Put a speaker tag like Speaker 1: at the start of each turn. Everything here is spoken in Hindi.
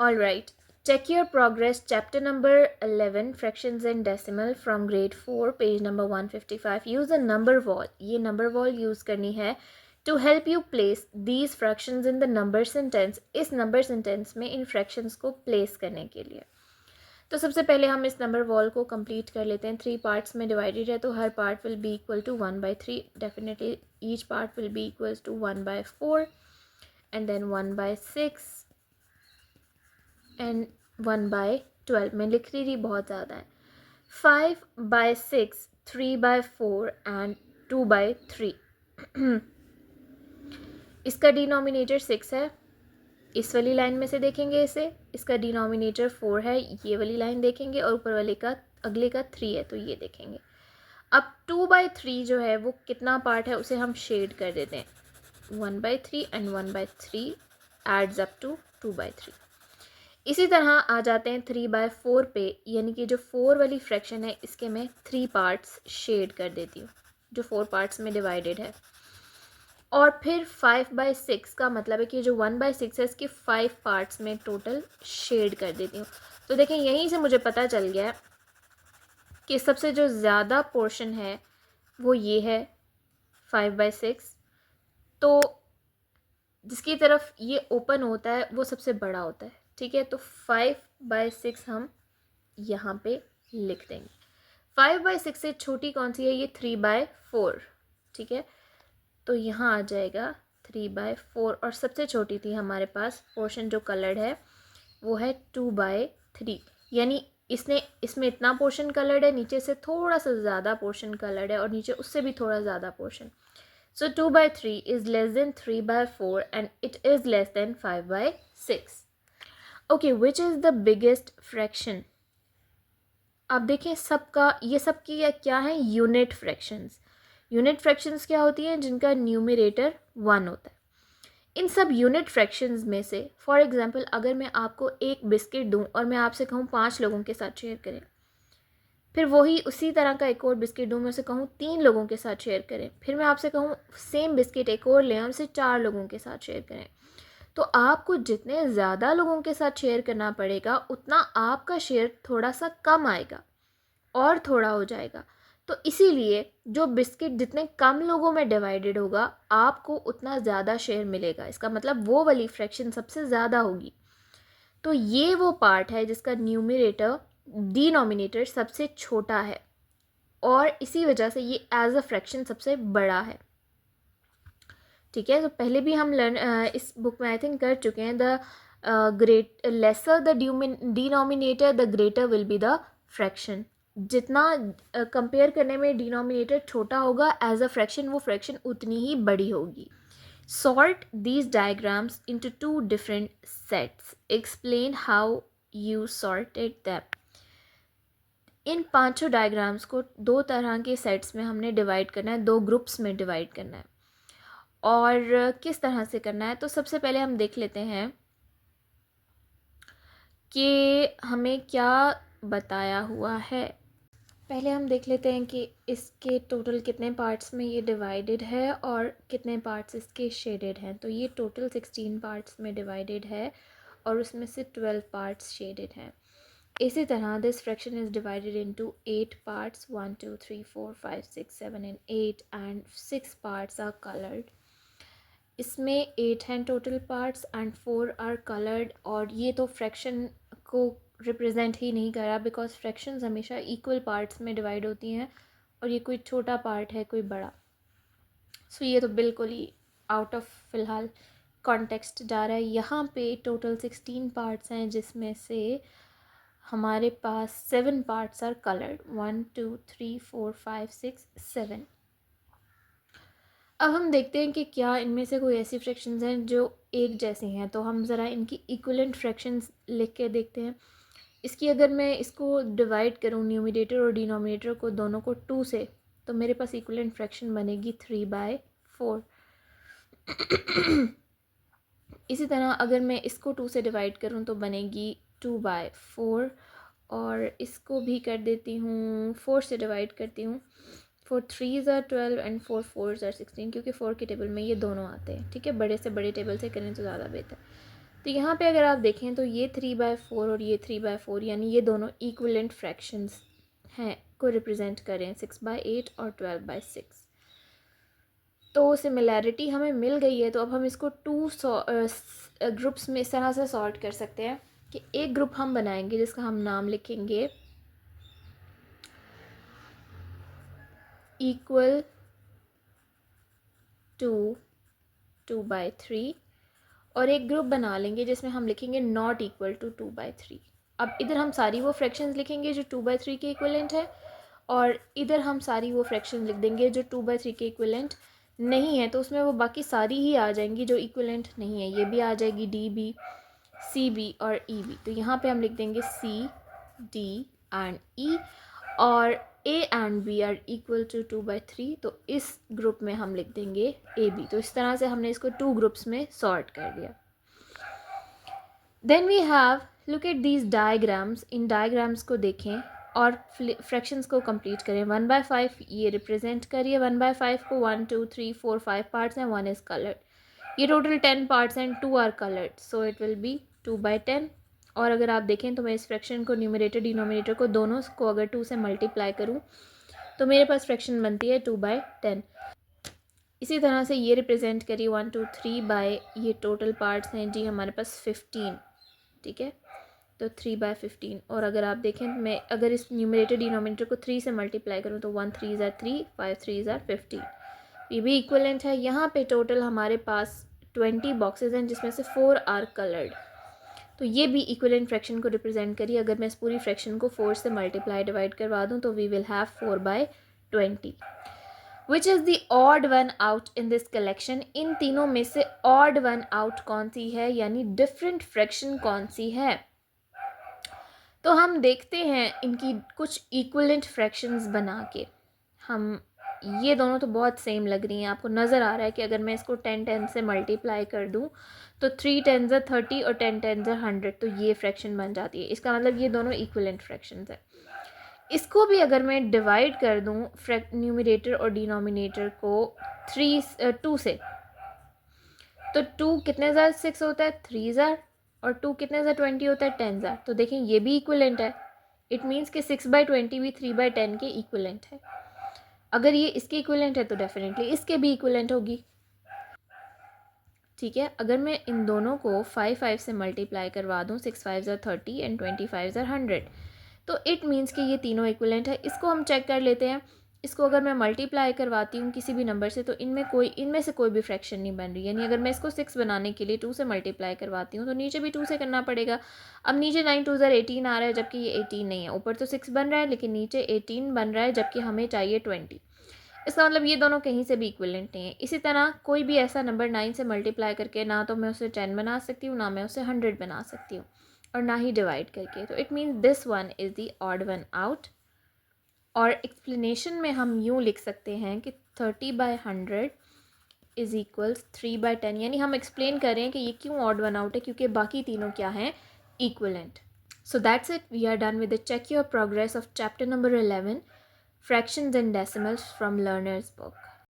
Speaker 1: All right. Check your progress. Chapter number 11, Fractions and Decimal from grade 4, page number 155. Use a number wall. ये number wall use करनी है to help you place these fractions in the number sentence. इस number sentence में इन fractions को place करने के लिए तो सबसे पहले हम इस नंबर वॉल को कंप्लीट कर लेते हैं. 3 पार्ट्स में डिवाइडेड है तो हर part will be equal to 1/3. Definitely each part will be equal to 1/4 and then 1/6 and 1/12. मैं लिख रही बहुत ज़्यादा है. 5/6, 3/4 एंड 2/3. इसका डिनोमिनेटर 6 है. इस वाली लाइन में से देखेंगे इसे, इसका डिनोमिनेटर 4 है. ये वाली लाइन देखेंगे और ऊपर वाले का अगले का 3 है तो ये देखेंगे. अब 2/3 जो है वो कितना पार्ट है उसे हम शेड कर देते हैं. 1/3 एंड 1/3 एड्स अप टू 2/3. इसी तरह आ जाते हैं 3/4 पे, यानी कि जो 4 वाली फ्रैक्शन है इसके मैं 3 पार्ट्स शेड कर देती हूँ जो 4 पार्ट्स में डिवाइडेड है. और फिर 5/6 का मतलब है कि जो 1/6 है इसके 5 पार्ट्स में टोटल शेड कर देती हूँ. तो देखें यहीं से मुझे पता चल गया कि सबसे जो ज़्यादा पोर्शन है वो ये है 5/6. तो जिसकी तरफ ये ओपन होता है वो सबसे बड़ा होता है. ठीक है, तो 5/6 हम यहाँ पे लिख देंगे. 5/6 से छोटी कौन सी है? ये 3/4. ठीक है, तो यहाँ आ जाएगा 3/4 और सबसे छोटी थी हमारे पास पोर्शन जो कलर्ड है वो है 2/3. यानी इसमें इतना पोर्शन कलर्ड है, नीचे से थोड़ा सा ज़्यादा पोर्शन कलर्ड है और नीचे उससे भी थोड़ा ज़्यादा portion. So 2/3 is less than 3/4 and it is less than 5/6. Okay, which is the biggest fraction? आप देखें सबका ये सब की क्या है? Unit fractions. यूनिट फ्रैक्शंस क्या होती हैं? जिनका न्यूमरेटर 1 होता है. इन सब यूनिट फ्रैक्शंस में से फॉर एग्जांपल अगर मैं आपको एक बिस्किट दूं और मैं आपसे कहूं 5 लोगों के साथ शेयर करें, फिर वही उसी तरह का एक और बिस्किट दूं, मैं उसे कहूं 3 लोगों के साथ शेयर करें, फिर मैं आपसे कहूं सेम बिस्किट एक और लें और उसे 4 लोगों के साथ शेयर करें, तो आपको जितने ज़्यादा लोगों के साथ शेयर करना पड़ेगा उतना आपका शेयर थोड़ा सा कम आएगा और थोड़ा हो जाएगा. तो इसीलिए जो बिस्किट जितने कम लोगों में डिवाइडेड होगा आपको उतना ज़्यादा शेयर मिलेगा. इसका मतलब वो वाली फ्रैक्शन सबसे ज़्यादा होगी. तो ये वो पार्ट है जिसका न्यूमरेटर डिनोमिनेटर सबसे छोटा है और इसी वजह से ये एज अ फ्रैक्शन सबसे बड़ा है. ठीक है, तो पहले भी हम इस बुक में आई थिंक कर चुके हैं. The great lesser the denominator the greater will be the fraction. जितना कंपेयर करने में डिनोमिनेटर छोटा होगा एज अ फ्रैक्शन वो फ्रैक्शन उतनी ही बड़ी होगी. Sort these diagrams into 2 different sets. Explain how you sorted them. In 5 diagrams को 2 तरह के सेट्स में हमने डिवाइड करना है, 2 ग्रुप्स में डिवाइड करना है. और किस तरह से करना है तो सबसे पहले हम देख लेते हैं कि हमें क्या बताया हुआ है. पहले हम देख लेते हैं कि इसके टोटल कितने पार्ट्स में ये डिवाइडेड है और कितने पार्ट्स इसके शेडेड हैं. तो ये टोटल 16 पार्ट्स में डिवाइडेड है और उसमें से 12 पार्ट्स शेडेड हैं. इसी तरह this fraction is divided into 8 parts. 1 2 3 4 5 6 7 and 8 and 6 parts are coloured. इसमें 8 हैं total parts and 4 are coloured. और ये तो फ्रैक्शन को रिप्रेजेंट ही नहीं करा बिकॉज फ्रैक्शंस हमेशा इक्वल पार्ट्स में डिवाइड होती हैं और ये कोई छोटा पार्ट है कोई बड़ा. सो ये तो बिल्कुल ही आउट ऑफ फ़िलहाल कॉन्टेक्स्ट जा रहा है. यहाँ पे टोटल 16 पार्ट्स हैं जिसमें से हमारे पास 7 पार्ट्स आर कलर्ड. 1 2 3 4 5 6 7. अब हम देखते हैं कि क्या इनमें से कोई ऐसी फ्रैक्शंस हैं जो एक जैसी हैं. तो हम ज़रा इनकी इक्विवेलेंट फ्रैक्शंस लिख के देखते हैं. इसकी अगर मैं इसको डिवाइड करूँ न्यूमरेटर और डिनोमिनेटर को दोनों को 2 से, तो मेरे पास इक्विवेलेंट फ्रैक्शन बनेगी 3/4. इसी तरह अगर मैं इसको 2 से डिवाइड करूँ तो बनेगी 2/4 और इसको भी कर देती हूँ 4 से डिवाइड करती हूँ. 4 3s are 12 and 4 4s are 16 क्योंकि 4 के टेबल में ये दोनों आते हैं. ठीक है, बड़े से बड़े टेबल से करें तो ज़्यादा बेहतर. तो यहाँ पे अगर आप देखें तो ये 3/4 और ये 3/4 यानी ये दोनों इक्विलेंट फ्रैक्शंस हैं को रिप्रेजेंट करें 6/8 और 12/6। तो सिमिलैरिटी हमें मिल गई है, तो अब हम इसको टू ग्रुप्स में इस तरह से सॉर्ट कर सकते हैं कि एक ग्रुप हम बनाएंगे जिसका हम नाम लिखेंगे इक्वल टू 2/3 और एक ग्रुप बना लेंगे जिसमें हम लिखेंगे नॉट इक्वल टू 2/3। अब इधर हम सारी वो फ्रैक्शंस लिखेंगे जो 2/3 के इक्विवेलेंट है और इधर हम सारी वो फ्रैक्शन लिख देंगे जो 2/3 के इक्विवेलेंट नहीं है, तो उसमें वो बाकी सारी ही आ जाएंगी जो इक्विवेलेंट नहीं है। ये भी आ जाएगी डी बी, सी बी और ई बी। तो यहाँ पे हम लिख देंगे सी डी एंड ई और A and B are equal to 2/3, तो इस ग्रुप में हम लिख देंगे ए बी। तो इस तरह से हमने इसको टू ग्रुप्स में सॉर्ट कर दिया। Then we have look at these diagrams. इन डायग्राम्स को देखें और फ्रैक्शंस को कंप्लीट करें। 1/5 ये रिप्रेजेंट करिए। 1/5 को 1 2 3 4 5 पार्ट्स हैं, 1 इज़ कलर्ड। ये total 10 parts and 2 are coloured, so it will be 2/10। और अगर आप देखें तो मैं इस फ्रैक्शन को न्यूमरेटर डिनोमिनेटर को दोनों को अगर 2 से मल्टीप्लाई करूं तो मेरे पास फ्रैक्शन बनती है 2/10। इसी तरह से ये रिप्रेजेंट करिए 1 2 3 बाय ये टोटल पार्ट्स हैं जी हमारे पास 15, ठीक है, तो 3/15। और अगर आप देखें मैं अगर इस न्यूमरेटर डिनोमिनेटर को 3 से मल्टीप्लाई करूँ तो 1 3 ज़ार 3, 5 3 ज़ार 15, ये भी इक्वलेंट है। यहाँ पे टोटल हमारे पास 20 बॉक्सेस हैं जिसमें से 4 आर कलर्ड, तो ये भी इक्विवेलेंट फ्रैक्शन को रिप्रेजेंट करिए। अगर मैं इस पूरी फ्रैक्शन को 4 से मल्टीप्लाई डिवाइड करवा दूँ तो we will have 4/20। Which is the odd one out in this collection. इन तीनों में से ऑड वन आउट कौन सी है, यानी डिफरेंट फ्रैक्शन कौन सी है। तो हम देखते हैं इनकी कुछ इक्विवेलेंट फ्रैक्शंस बना के। हम ये दोनों तो बहुत सेम लग रही हैं, आपको नज़र आ रहा है कि अगर मैं इसको 10 10 से मल्टीप्लाई कर दूं तो 3 10 30 और 10 10 100, तो ये फ्रैक्शन बन जाती है। इसका मतलब ये दोनों इक्विवेलेंट फ्रैक्शंस हैं। इसको भी अगर मैं डिवाइड कर दूं न्यूमरेटर और डिनोमिनेटर को 2 से, तो 2 कितने ज़ार 6 होता है, 3 ज़ार, और 2 कितने ज़ार 20 होता है, 10 ज़ार। तो देखें ये भी इक्विवेलेंट है। इट मीन्स कि 6/20 भी 3/10 के इक्विवेलेंट है। अगर ये इसके इक्विवेलेंट है तो डेफिनेटली इसके भी इक्विवेलेंट होगी, ठीक है। अगर मैं इन दोनों को 5 5 से मल्टीप्लाई करवा दूँ, 6 5 ज़ार 30 एंड 25 ज़ार 100, तो इट मीन्स कि ये तीनों इक्विवेलेंट है। इसको हम चेक कर लेते हैं। इसको अगर मैं मल्टीप्लाई करवाती हूँ किसी भी नंबर से तो इनमें से कोई भी फ्रैक्शन नहीं बन रही, यानी अगर मैं इसको 6 बनाने के लिए 2 से मल्टीप्लाई करवाती हूँ तो नीचे भी 2 से करना पड़ेगा। अब नीचे 9 2 ज़ार 18 आ रहा है जबकि ये 18 नहीं है। ऊपर तो 6 बन रहा है लेकिन नीचे 18 बन रहा है जबकि हमें चाहिए 20। इसका मतलब ये दोनों कहीं से भी इक्विवेलेंट नहीं है। इसी तरह कोई भी ऐसा नंबर 9 से मल्टीप्लाई करके ना तो मैं उसे 10 बना सकती हूँ, ना मैं उसे 100 बना सकती हूँ, और ना ही डिवाइड करके। तो it means this one is the odd one out. और एक्सप्लेनेशन में हम यूँ लिख सकते हैं कि 30/100 इज़ इक्वल्स 3/10, यानी हम एक्सप्लेन करें कि ये क्यों ऑड वन आउट है, क्योंकि बाकी तीनों क्या हैं, equivalent. So that's it, we are done with the check your progress of chapter number 11 Fractions and Decimals from Learner's Book.